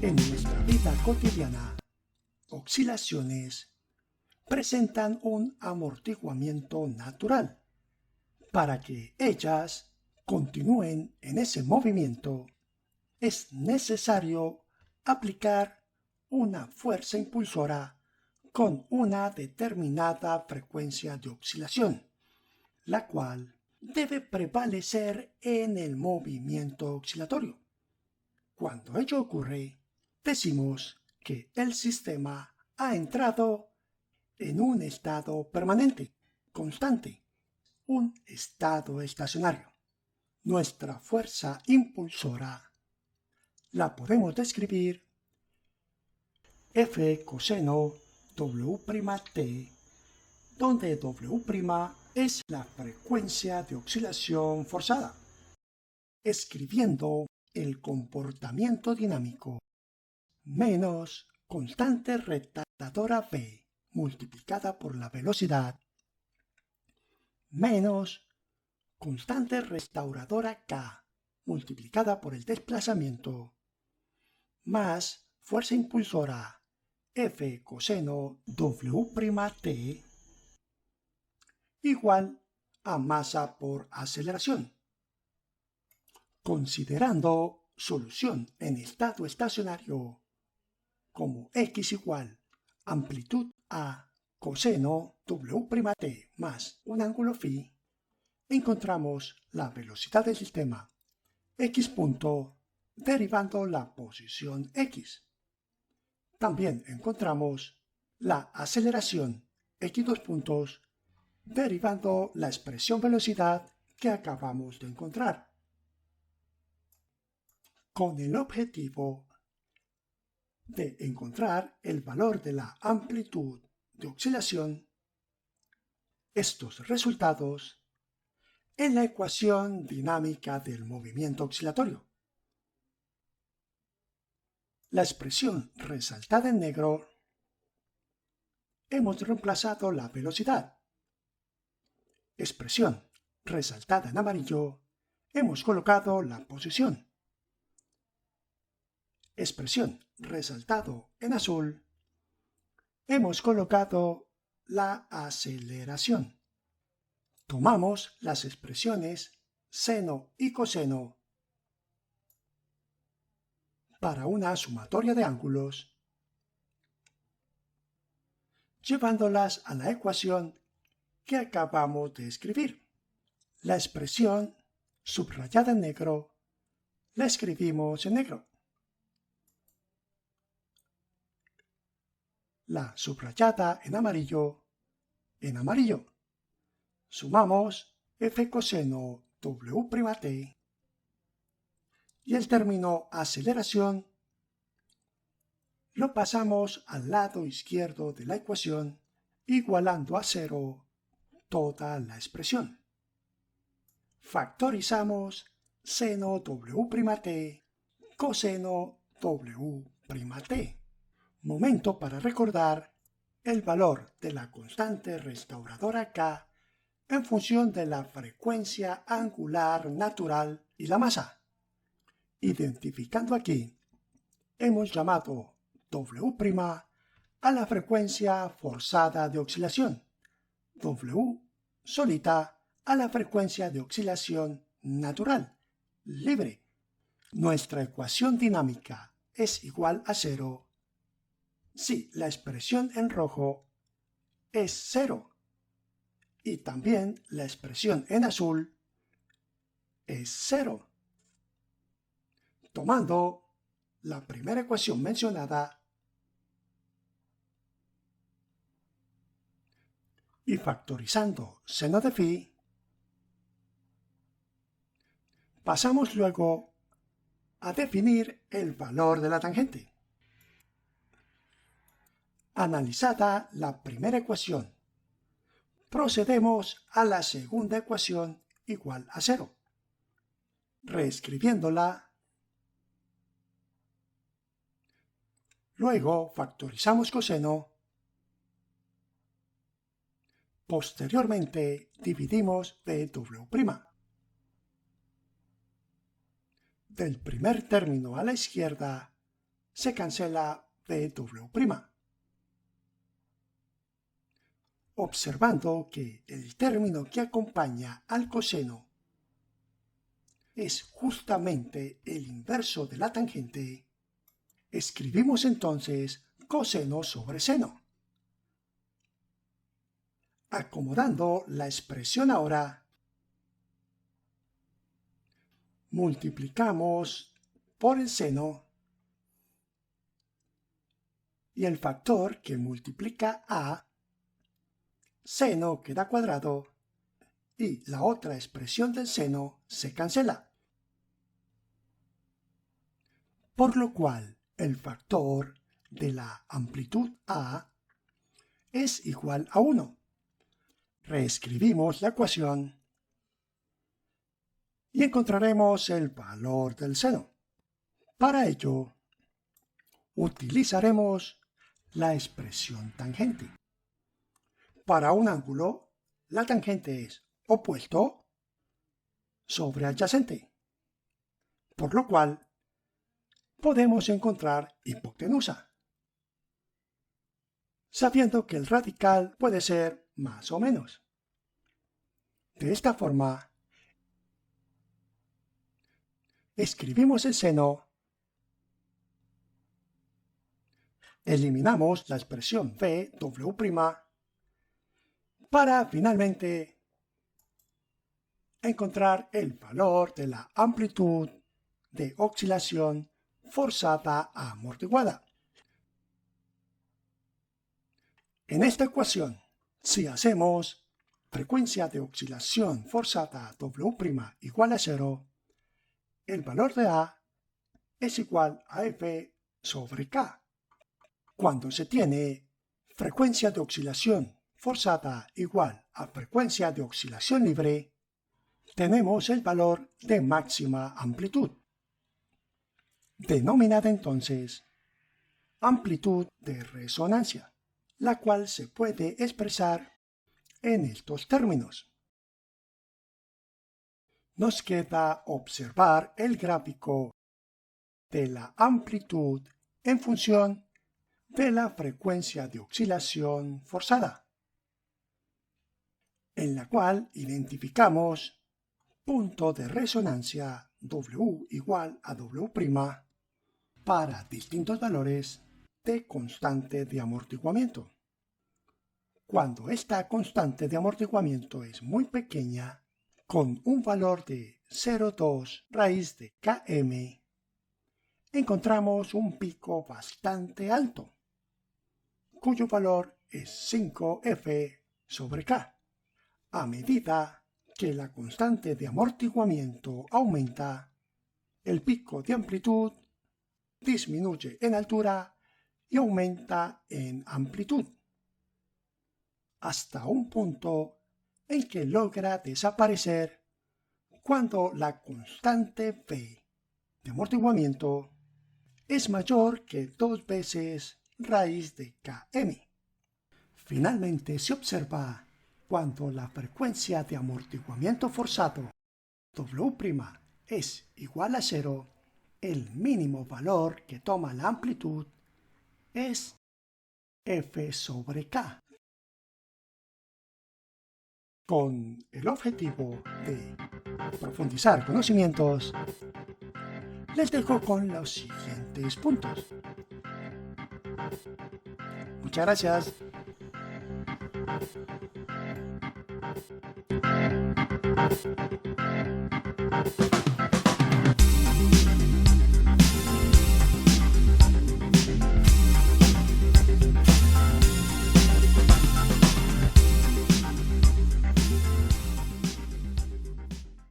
En nuestra vida cotidiana, oscilaciones presentan un amortiguamiento natural. Para que ellas continúen en ese movimiento, es necesario aplicar una fuerza impulsora con una determinada frecuencia de oscilación, la cual debe prevalecer en el movimiento oscilatorio. Cuando ello ocurre, decimos que el sistema ha entrado en un estado permanente, constante, un estado estacionario. Nuestra fuerza impulsora la podemos describir F coseno W', donde W' es la frecuencia de oscilación forzada, escribiendo el comportamiento dinámico menos constante retardadora V multiplicada por la velocidad menos constante restauradora K multiplicada por el desplazamiento más fuerza impulsora F coseno W' igual a masa por aceleración. Considerando solución en estado estacionario como x igual amplitud A coseno W' más un ángulo φ, encontramos la velocidad del sistema x punto derivando la posición x. También encontramos la aceleración x2 puntos derivando la expresión velocidad que acabamos de encontrar. Con el objetivo de encontrar el valor de la amplitud de oscilación, estos resultados en la ecuación dinámica del movimiento oscilatorio. La expresión resaltada en negro, hemos reemplazado la velocidad. Expresión resaltada en amarillo, hemos colocado la posición. Expresión resaltado en azul, hemos colocado la aceleración. Tomamos las expresiones seno y coseno para una sumatoria de ángulos, llevándolas a la ecuación que acabamos de escribir. La expresión subrayada en negro la escribimos en negro. La subrayada en amarillo, en amarillo. Sumamos F coseno W' y el término aceleración lo pasamos al lado izquierdo de la ecuación, igualando a cero toda la expresión. Factorizamos seno W', coseno W'. Momento para recordar el valor de la constante restauradora K en función de la frecuencia angular natural y la masa. Identificando aquí, hemos llamado W' a la frecuencia forzada de oscilación, W solita a la frecuencia de oscilación natural, libre. Nuestra ecuación dinámica es igual a cero si la expresión en rojo es cero y también la expresión en azul es cero. Tomando la primera ecuación mencionada y factorizando seno de phi, pasamos luego a definir el valor de la tangente. Analizada la primera ecuación, procedemos a la segunda ecuación igual a cero. Reescribiéndola, luego factorizamos coseno. Posteriormente dividimos PW'. del primer término a la izquierda se cancela BW', observando que el término que acompaña al coseno es justamente el inverso de la tangente. Escribimos entonces coseno sobre seno. Acomodando la expresión ahora, multiplicamos por el seno y el factor que multiplica a seno queda cuadrado y la otra expresión del seno se cancela. Por lo cual el factor de la amplitud a es igual a 1. Reescribimos la ecuación y encontraremos el valor del seno. Para ello, utilizaremos la expresión tangente. Para un ángulo, la tangente es opuesto sobre adyacente, por lo cual podemos encontrar hipotenusa, sabiendo que el radical puede ser más o menos. De esta forma, escribimos el seno, eliminamos la expresión BW' para finalmente encontrar el valor de la amplitud de oscilación forzada amortiguada. En esta ecuación, si hacemos frecuencia de oscilación forzada W' igual a 0, el valor de A es igual a F sobre K. Cuando se tiene frecuencia de oscilación forzada igual a frecuencia de oscilación libre, tenemos el valor de máxima amplitud, denominada entonces amplitud de resonancia, la cual se puede expresar en estos términos. Nos queda observar el gráfico de la amplitud en función de la frecuencia de oscilación forzada, en la cual identificamos punto de resonancia W igual a W' para distintos valores de constante de amortiguamiento. Cuando esta constante de amortiguamiento es muy pequeña, con un valor de 0,2 raíz de km, encontramos un pico bastante alto, cuyo valor es 5F sobre K. A medida que la constante de amortiguamiento aumenta, el pico de amplitud disminuye en altura y aumenta en amplitud, hasta un punto en que logra desaparecer cuando la constante V de amortiguamiento es mayor que 2 veces raíz de km. Finalmente se observa cuando la frecuencia de amortiguamiento forzado W' es igual a 0, el mínimo valor que toma la amplitud es F sobre K. Con el objetivo de profundizar conocimientos, les dejo con los siguientes puntos. Muchas gracias.